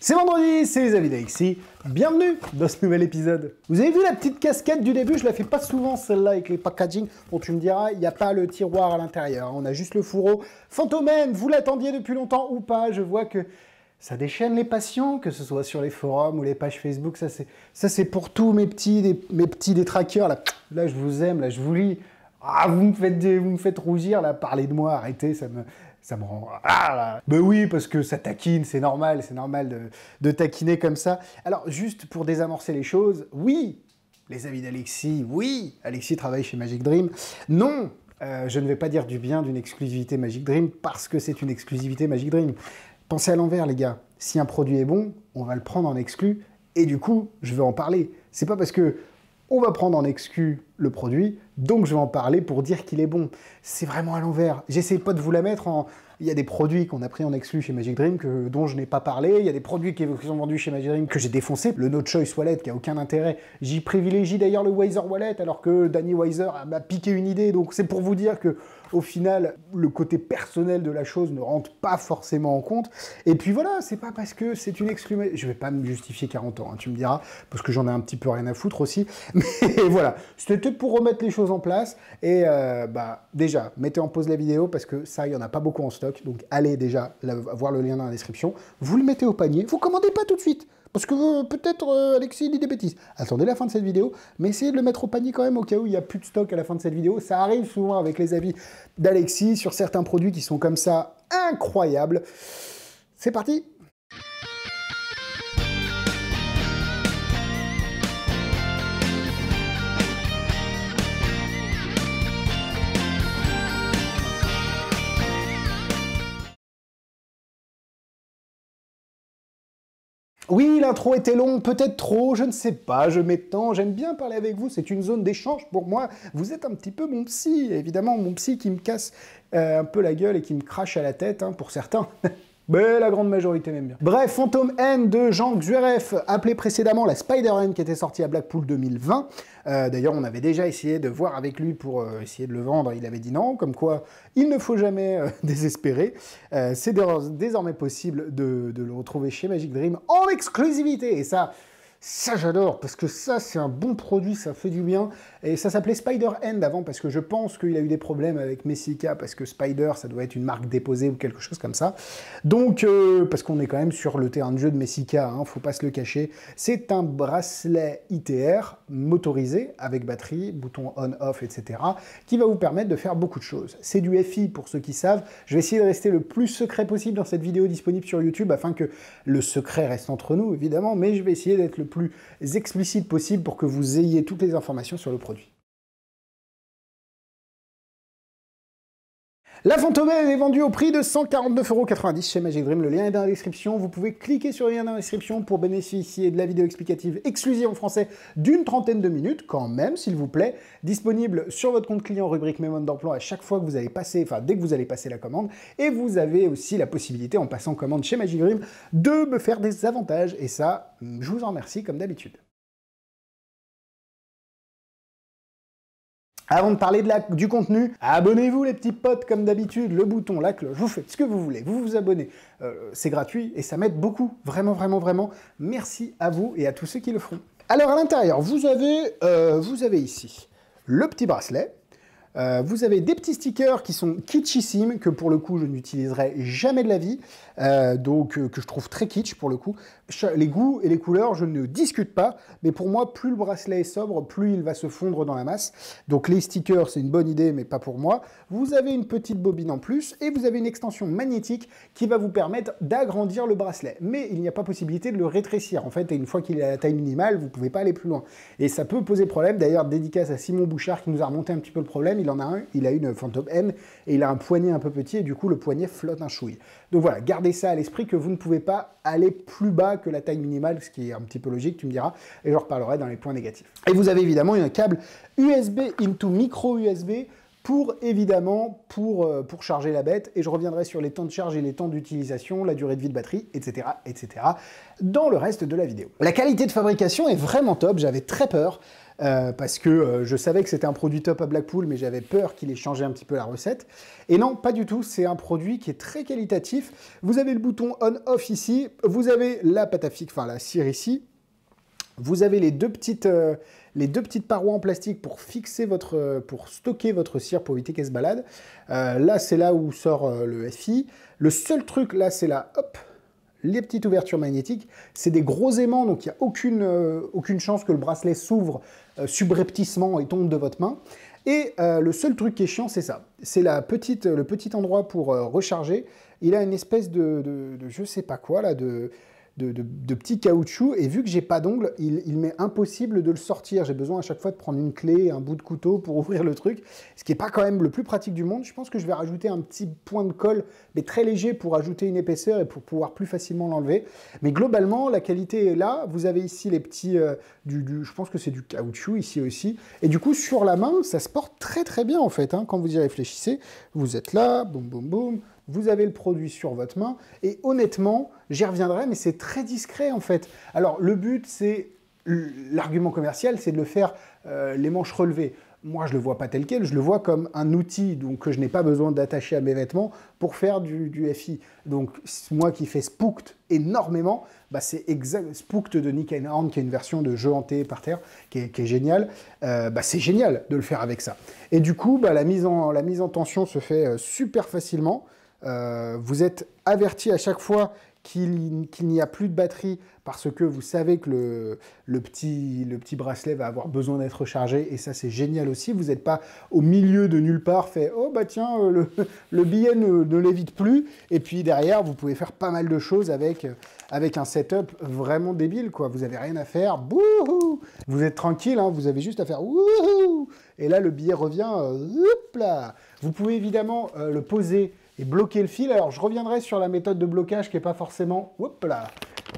C'est vendredi, c'est les avis d'Alexis. Bienvenue dans ce nouvel épisode. Vous avez vu la petite casquette du début? Je la fais pas souvent celle-là avec les packaging. Bon, tu me diras, il n'y a pas le tiroir à l'intérieur. On a juste le fourreau. Fantomène, vous l'attendiez depuis longtemps ou pas? Je vois que ça déchaîne les passions, que ce soit sur les forums ou les pages Facebook. Ça c'est pour tous mes petits détraqueurs. Là, je vous aime, là, je vous lis. Ah, vous me faites rougir, là, parlez de moi, arrêtez, ça me rend... Ah là. Ben oui, parce que ça taquine, c'est normal de taquiner comme ça. Alors, juste pour désamorcer les choses, oui, les avis d'Alexis, oui, Alexis travaille chez Magic Dream. Non, je ne vais pas dire du bien d'une exclusivité Magic Dream parce que c'est une exclusivité Magic Dream. Pensez à l'envers, les gars. Si un produit est bon, on va le prendre en exclu, et du coup, je vais en parler. C'est pas parce que on va prendre en exclu le produit, donc je vais en parler pour dire qu'il est bon. C'est vraiment à l'envers. J'essaie pas de vous la mettre en... Il y a des produits qu'on a pris en exclu chez Magic Dream dont je n'ai pas parlé. Il y a des produits qui sont vendus chez Magic Dream que j'ai défoncé. Le No Choice Wallet qui a aucun intérêt. J'y privilégie d'ailleurs le Wiser Wallet alors que Danny Wiser m'a piqué une idée. Donc c'est pour vous dire que au final, le côté personnel de la chose ne rentre pas forcément en compte. Et puis voilà, c'est pas parce que c'est une exclu... Je vais pas me justifier 40 ans, hein, tu me diras, parce que j'en ai un petit peu rien à foutre aussi. Mais voilà, c'était pour remettre les choses en place. Et déjà, mettez en pause la vidéo parce que ça, il y en a pas beaucoup en stock. Donc allez déjà voir le lien dans la description. Vous le mettez au panier. Vous commandez pas tout de suite. Parce que peut-être Alexis dit des bêtises. Attendez la fin de cette vidéo, mais essayez de le mettre au panier quand même au cas où il n'y a plus de stock à la fin de cette vidéo. Ça arrive souvent avec les avis d'Alexis sur certains produits qui sont comme ça incroyables. C'est parti! Oui, l'intro était long, peut-être trop, je ne sais pas, je m'étends, j'aime bien parler avec vous, c'est une zone d'échange pour moi. Vous êtes un petit peu mon psy, évidemment, mon psy qui me casse un peu la gueule et qui me crache à la tête, hein, pour certains. Mais la grande majorité m'aime bien. Bref, Phantom N de Jean Xueref, appelé précédemment la Spider-N qui était sortie à Blackpool 2020. D'ailleurs, on avait déjà essayé de voir avec lui pour essayer de le vendre, il avait dit non, comme quoi il ne faut jamais désespérer. C'est désormais possible de le retrouver chez Magic Dream en exclusivité, et ça j'adore, parce que ça c'est un bon produit, ça fait du bien, et ça s'appelait Spider-End avant, parce que je pense qu'il a eu des problèmes avec Messica, parce que Spider, ça doit être une marque déposée ou quelque chose comme ça, donc, parce qu'on est quand même sur le terrain de jeu de Messica, hein, faut pas se le cacher, c'est un bracelet ITR motorisé, avec batterie, bouton on-off, etc., qui va vous permettre de faire beaucoup de choses. C'est du FI pour ceux qui savent, je vais essayer de rester le plus secret possible dans cette vidéo disponible sur YouTube, afin que le secret reste entre nous, évidemment, mais je vais essayer d'être le plus explicite possible pour que vous ayez toutes les informations sur le produit. La Fantomène est vendue au prix de 149,90 € chez Magic Dream. Le lien est dans la description. Vous pouvez cliquer sur le lien dans la description pour bénéficier de la vidéo explicative exclusive en français d'une trentaine de minutes, quand même, s'il vous plaît, disponible sur votre compte client rubrique mémoire d'emploi à chaque fois que vous allez passer, enfin, dès que vous allez passer la commande. Et vous avez aussi la possibilité, en passant commande chez Magic Dream, de me faire des avantages. Et ça, je vous en remercie comme d'habitude. Avant de parler du contenu, abonnez-vous les petits potes comme d'habitude, le bouton, la cloche, vous faites ce que vous voulez, vous vous abonnez, c'est gratuit et ça m'aide beaucoup, vraiment, vraiment, vraiment. Merci à vous et à tous ceux qui le feront. Alors à l'intérieur, vous avez ici le petit bracelet, vous avez des petits stickers qui sont kitschissimes, que pour le coup je n'utiliserai jamais de la vie, que je trouve très kitsch pour le coup. Les goûts et les couleurs, je ne discute pas, mais pour moi, plus le bracelet est sobre, plus il va se fondre dans la masse. Donc les stickers, c'est une bonne idée, mais pas pour moi. Vous avez une petite bobine en plus, et vous avez une extension magnétique qui va vous permettre d'agrandir le bracelet. Mais il n'y a pas possibilité de le rétrécir. En fait, une fois qu'il est à la taille minimale, vous ne pouvez pas aller plus loin. Et ça peut poser problème. D'ailleurs, dédicace à Simon Bouchard qui nous a remonté un petit peu le problème. Il en a un, il a une Phantom N, et il a un poignet un peu petit, et du coup, le poignet flotte un chouille. Donc voilà, gardez ça à l'esprit que vous ne pouvez pas aller plus bas que la taille minimale, ce qui est un petit peu logique, tu me diras, et je reparlerai dans les points négatifs. Et vous avez évidemment un câble USB into micro USB pour charger la bête, et je reviendrai sur les temps de charge et les temps d'utilisation, la durée de vie de batterie, etc., etc., dans le reste de la vidéo. La qualité de fabrication est vraiment top, j'avais très peur. parce que je savais que c'était un produit top à Blackpool, mais j'avais peur qu'il ait changé un petit peu la recette. Et non, pas du tout, c'est un produit qui est très qualitatif. Vous avez le bouton on-off ici, vous avez la pâte à fixe, enfin la cire ici, vous avez les deux petites parois en plastique pour fixer pour stocker votre cire pour éviter qu'elle se balade. Là, c'est là où sort le FI. Le seul truc, là, c'est là, hop, les petites ouvertures magnétiques. C'est des gros aimants, donc il n'y a aucune chance que le bracelet s'ouvre subrepticement et tombe de votre main. Et le seul truc qui est chiant, c'est ça. C'est le petit endroit pour recharger. Il a une espèce de je sais pas quoi, là, de petits caoutchouc, et vu que j'ai pas d'ongles, il m'est impossible de le sortir. J'ai besoin à chaque fois de prendre une clé, un bout de couteau pour ouvrir le truc, ce qui n'est pas quand même le plus pratique du monde. Je pense que je vais rajouter un petit point de colle, mais très léger, pour ajouter une épaisseur et pour pouvoir plus facilement l'enlever. Mais globalement, la qualité est là. Vous avez ici les petits, je pense que c'est du caoutchouc ici aussi. Et du coup, sur la main, ça se porte très très bien en fait, hein. Quand vous y réfléchissez, vous êtes là, boum boum boum, vous avez le produit sur votre main, et honnêtement, j'y reviendrai, mais c'est très discret en fait. Alors le but, c'est, l'argument commercial, c'est de le faire les manches relevées. Moi, je ne le vois pas tel quel, je le vois comme un outil donc, que je n'ai pas besoin d'attacher à mes vêtements pour faire du FI. Donc moi qui fais Spooked énormément, bah, c'est exact. Spooked de Nick Horn, qui est une version de jeu hanté par terre, qui est géniale. Bah, c'est génial de le faire avec ça. Et du coup, bah, la mise en tension se fait super facilement. Vous êtes averti à chaque fois qu'il n'y a plus de batterie parce que vous savez que le petit bracelet va avoir besoin d'être rechargé, et ça c'est génial aussi. Vous n'êtes pas au milieu de nulle part, fait oh bah tiens, le billet ne lévite plus, et puis derrière vous pouvez faire pas mal de choses avec un setup vraiment débile, quoi. Vous n'avez rien à faire, bouhou, vous êtes tranquille, hein, vous avez juste à faire wouhou, et là le billet revient, hop là. Vous pouvez évidemment le poser et bloquer le fil. Alors, je reviendrai sur la méthode de blocage qui n'est pas forcément, hop là,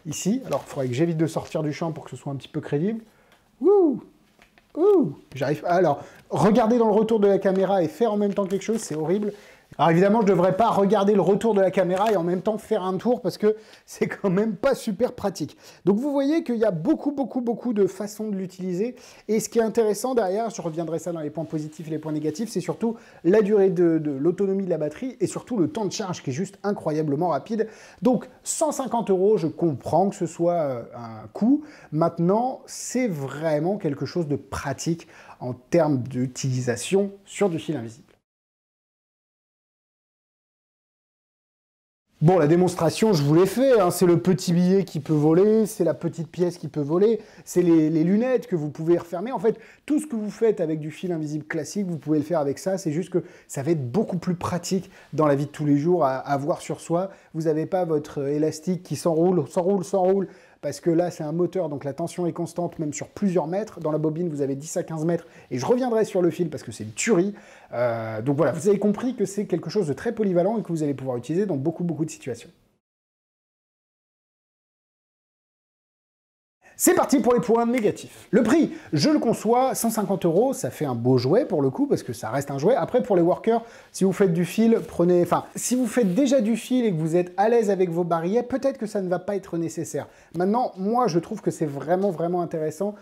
ici. Alors, il faudrait que j'évite de sortir du champ pour que ce soit un petit peu crédible. Ouh, ouh, j'arrive. Alors, regarder dans le retour de la caméra et faire en même temps quelque chose, c'est horrible. Alors évidemment, je ne devrais pas regarder le retour de la caméra et en même temps faire un tour, parce que c'est quand même pas super pratique. Donc vous voyez qu'il y a beaucoup de façons de l'utiliser. Et ce qui est intéressant derrière, je reviendrai ça dans les points positifs et les points négatifs, c'est surtout la durée de l'autonomie de la batterie et surtout le temps de charge qui est juste incroyablement rapide. Donc 150 €, je comprends que ce soit un coût. Maintenant, c'est vraiment quelque chose de pratique en termes d'utilisation sur du fil invisible. Bon, la démonstration, je vous l'ai fait, hein, c'est le petit billet qui peut voler, c'est la petite pièce qui peut voler, c'est les lunettes que vous pouvez refermer. En fait, tout ce que vous faites avec du fil invisible classique, vous pouvez le faire avec ça. C'est juste que ça va être beaucoup plus pratique dans la vie de tous les jours à avoir sur soi. Vous n'avez pas votre élastique qui s'enroule, parce que là, c'est un moteur, donc la tension est constante, même sur plusieurs mètres. Dans la bobine, vous avez 10 à 15 mètres, et je reviendrai sur le fil, parce que c'est une tuerie. Donc voilà, vous avez compris que c'est quelque chose de très polyvalent et que vous allez pouvoir utiliser dans beaucoup de situations. C'est parti pour les points négatifs. Le prix, je le conçois, 150 €, ça fait un beau jouet pour le coup, parce que ça reste un jouet. Après, pour les workers, si vous faites du fil, si vous faites déjà du fil et que vous êtes à l'aise avec vos barilets, peut-être que ça ne va pas être nécessaire. Maintenant, moi, je trouve que c'est vraiment intéressant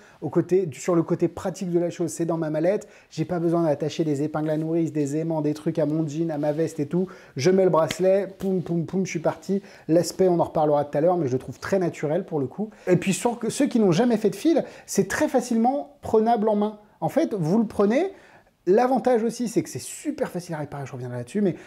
sur le côté pratique de la chose. C'est dans ma mallette, j'ai pas besoin d'attacher des épingles à nourrice, des aimants, des trucs à mon jean, à ma veste et tout. Je mets le bracelet, poum, je suis parti. L'aspect, on en reparlera tout à l'heure, mais je le trouve très naturel pour le coup. Et puis, sur ceux qui n'ont jamais fait de fil, c'est très facilement prenable en main. En fait, vous le prenez. L'avantage aussi, c'est que c'est super facile à réparer, je reviendrai là-dessus, mais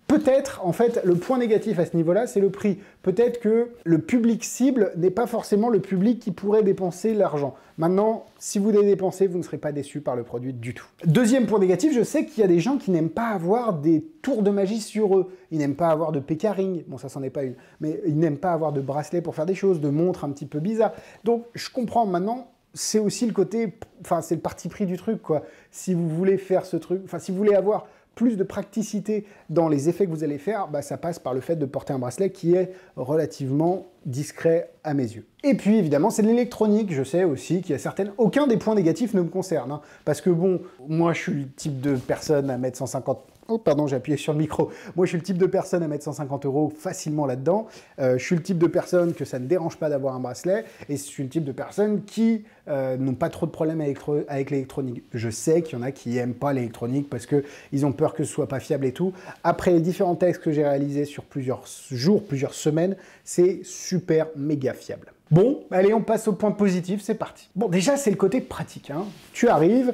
peut-être, en fait, le point négatif à ce niveau-là, c'est le prix. Peut-être que le public cible n'est pas forcément le public qui pourrait dépenser l'argent. Maintenant, si vous les dépensez, vous ne serez pas déçu par le produit du tout. Deuxième point négatif, je sais qu'il y a des gens qui n'aiment pas avoir des tours de magie sur eux. Ils n'aiment pas avoir de P-Ring, bon ça c'en est pas une, mais ils n'aiment pas avoir de bracelet pour faire des choses, de montres un petit peu bizarres. Donc je comprends maintenant. C'est aussi le côté, c'est le parti pris du truc, quoi. Si vous voulez faire ce truc, si vous voulez avoir plus de praticité dans les effets que vous allez faire, bah, ça passe par le fait de porter un bracelet qui est relativement discret à mes yeux. Et puis évidemment, c'est de l'électronique. Je sais aussi qu'il y a aucun des points négatifs ne me concerne, hein, parce que bon, moi je suis le type de personne à mettre 150 Oh, pardon, j'ai appuyé sur le micro. Moi, je suis le type de personne à mettre 150 € facilement là-dedans. Je suis le type de personne que ça ne dérange pas d'avoir un bracelet. Et je suis le type de personne qui n'ont pas trop de problèmes avec l'électronique. Je sais qu'il y en a qui n'aiment pas l'électronique parce qu'ils ont peur que ce soit pas fiable et tout. Après les différents tests que j'ai réalisés sur plusieurs jours, plusieurs semaines, c'est super méga fiable. Bon, allez, on passe au point positif, c'est parti. Bon, déjà, c'est le côté pratique. Hein. Tu arrives,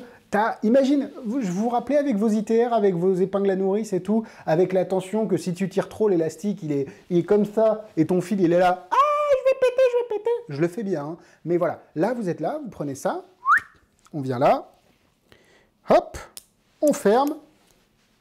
imagine, je vous rappelez avec vos ITR, avec vos épingles à nourrice et tout, avec la tension que si tu tires trop, l'élastique, il est comme ça, et ton fil, il est là. Ah, je vais péter. Je le fais bien, hein. Mais voilà, là, vous êtes là, vous prenez ça, on vient là, hop, on ferme,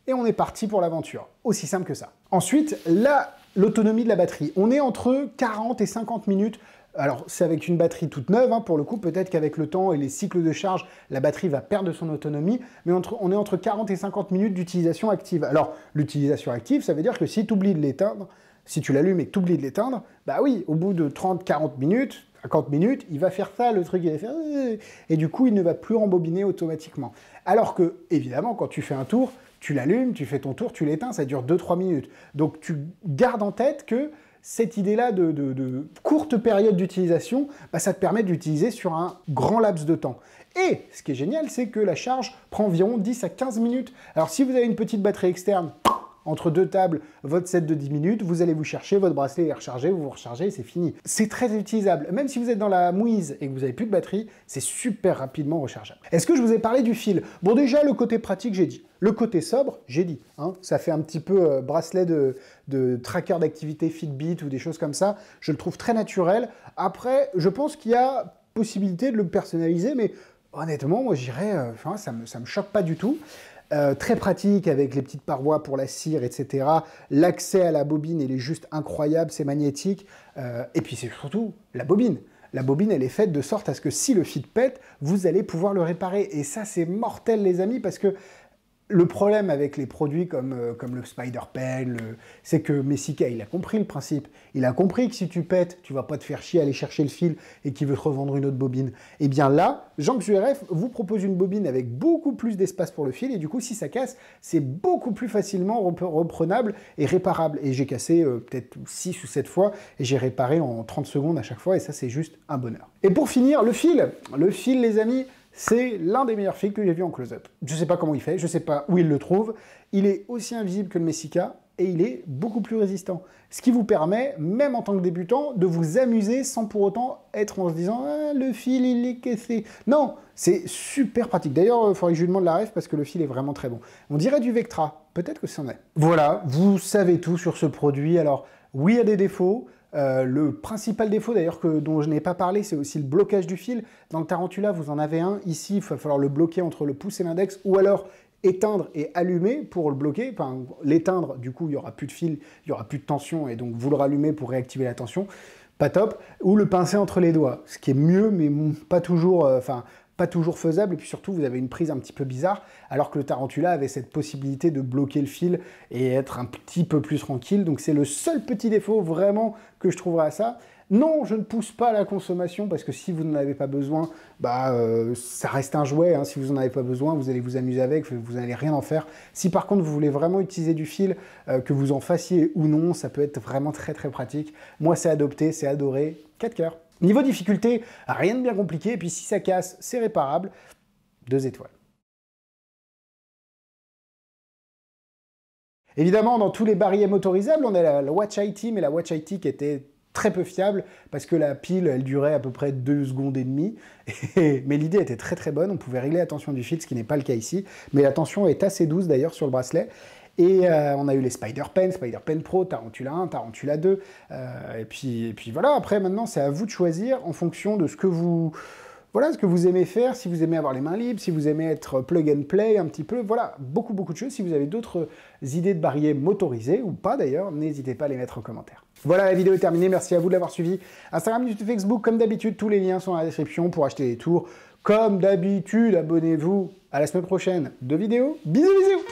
et on est parti pour l'aventure. Aussi simple que ça. Ensuite, là, l'autonomie de la batterie. On est entre 40 et 50 minutes. Alors, c'est avec une batterie toute neuve, hein, pour le coup, peut-être qu'avec le temps et les cycles de charge, la batterie va perdre son autonomie, mais on est entre 40 et 50 minutes d'utilisation active. Alors, l'utilisation active, ça veut dire que si tu oublies de l'éteindre, si tu l'allumes et que tu oublies de l'éteindre, bah oui, au bout de 30-40 minutes, 50 minutes, il va faire ça, le truc, il va faire... Et du coup, il ne va plus rembobiner automatiquement. Alors que, évidemment, quand tu fais un tour, tu l'allumes, tu fais ton tour, tu l'éteins, ça dure 2-3 minutes. Donc, tu gardes en tête que cette idée-là de courte période d'utilisation, bah, ça te permet d'utiliser sur un grand laps de temps. Et ce qui est génial, c'est que la charge prend environ 10 à 15 minutes. Alors si vous avez une petite batterie externe, entre deux tables, votre set de 10 minutes, vous allez vous chercher, votre bracelet est rechargé, vous vous rechargez et c'est fini. C'est très utilisable. Même si vous êtes dans la mouise et que vous n'avez plus de batterie, c'est super rapidement rechargeable. Est-ce que je vous ai parlé du fil? Bon, déjà, le côté pratique, j'ai dit. Le côté sobre, j'ai dit. Hein, ça fait un petit peu bracelet de tracker d'activité Fitbit ou des choses comme ça. Je le trouve très naturel. Après, je pense qu'il y a possibilité de le personnaliser, mais honnêtement, moi, j'irais... ça me choque pas du tout. Très pratique avec les petites parois pour la cire, etc. L'accès à la bobine, il est juste incroyable, c'est magnétique. Et puis c'est surtout la bobine. La bobine, elle est faite de sorte à ce que si le fil pète, vous allez pouvoir le réparer. Et ça, c'est mortel, les amis, parce que le problème avec les produits comme le Spider Pen, c'est que Messica, il a compris le principe. Il a compris que si tu pètes, tu vas pas te faire chier à aller chercher le fil et qu'il veut te revendre une autre bobine. Et bien là, Janks URF vous propose une bobine avec beaucoup plus d'espace pour le fil et du coup, si ça casse, c'est beaucoup plus facilement reprenable et réparable. Et j'ai cassé peut-être 6 ou 7 fois et j'ai réparé en 30 secondes à chaque fois et ça, c'est juste un bonheur. Et pour finir, le fil. Le fil, les amis, c'est l'un des meilleurs fils que j'ai vu en close-up. Je ne sais pas comment il fait, je ne sais pas où il le trouve. Il est aussi invisible que le Messica et il est beaucoup plus résistant. Ce qui vous permet, même en tant que débutant, de vous amuser sans pour autant être en se disant « Ah, le fil, il est cassé ». Non, c'est super pratique. D'ailleurs, il faudrait que je lui demande la ref parce que le fil est vraiment très bon. On dirait du Vectra, peut-être que c'en est. Voilà, vous savez tout sur ce produit. Alors, oui, il y a des défauts. Le principal défaut d'ailleurs dont je n'ai pas parlé, c'est aussi le blocage du fil. Dans le Tarantula, vous en avez un. Ici, il va falloir le bloquer entre le pouce et l'index, ou alors éteindre et allumer pour le bloquer. Enfin, l'éteindre, du coup, il n'y aura plus de fil, il n'y aura plus de tension, et donc vous le rallumez pour réactiver la tension. Pas top. Ou le pincer entre les doigts, ce qui est mieux, mais pas toujours... pas toujours faisable, et puis surtout, vous avez une prise un petit peu bizarre, alors que le Tarantula avait cette possibilité de bloquer le fil et être un petit peu plus tranquille, donc c'est le seul petit défaut vraiment que je trouverais à ça. Non, je ne pousse pas à la consommation, parce que si vous n'en avez pas besoin, ça reste un jouet, hein. Si vous n'en avez pas besoin, vous allez vous amuser avec, vous n'allez rien en faire. Si par contre, vous voulez vraiment utiliser du fil, que vous en fassiez ou non, ça peut être vraiment très très pratique. Moi, c'est adopté, c'est adoré, 4 cœurs. Niveau difficulté, rien de bien compliqué, et puis si ça casse, c'est réparable, 2 étoiles. Évidemment, dans tous les barilets motorisables, on a la Watch IT, mais la Watch IT qui était très peu fiable, parce que la pile, elle durait à peu près 2 secondes et demie, mais l'idée était très très bonne, on pouvait régler la tension du fil, ce qui n'est pas le cas ici, mais la tension est assez douce d'ailleurs sur le bracelet. Et on a eu les Spider Pen Pro, Tarantula 1, Tarantula 2, et puis voilà, après maintenant c'est à vous de choisir en fonction de ce que vous aimez faire, si vous aimez avoir les mains libres, si vous aimez être plug and play un petit peu, voilà, beaucoup de choses. Si vous avez d'autres idées de barillet motorisés, ou pas d'ailleurs, n'hésitez pas à les mettre en commentaire. Voilà, la vidéo est terminée, merci à vous de l'avoir suivi. Instagram, YouTube, Facebook, comme d'habitude, tous les liens sont dans la description pour acheter des tours. Comme d'habitude, abonnez-vous, à la semaine prochaine de vidéos. Bisous bisous.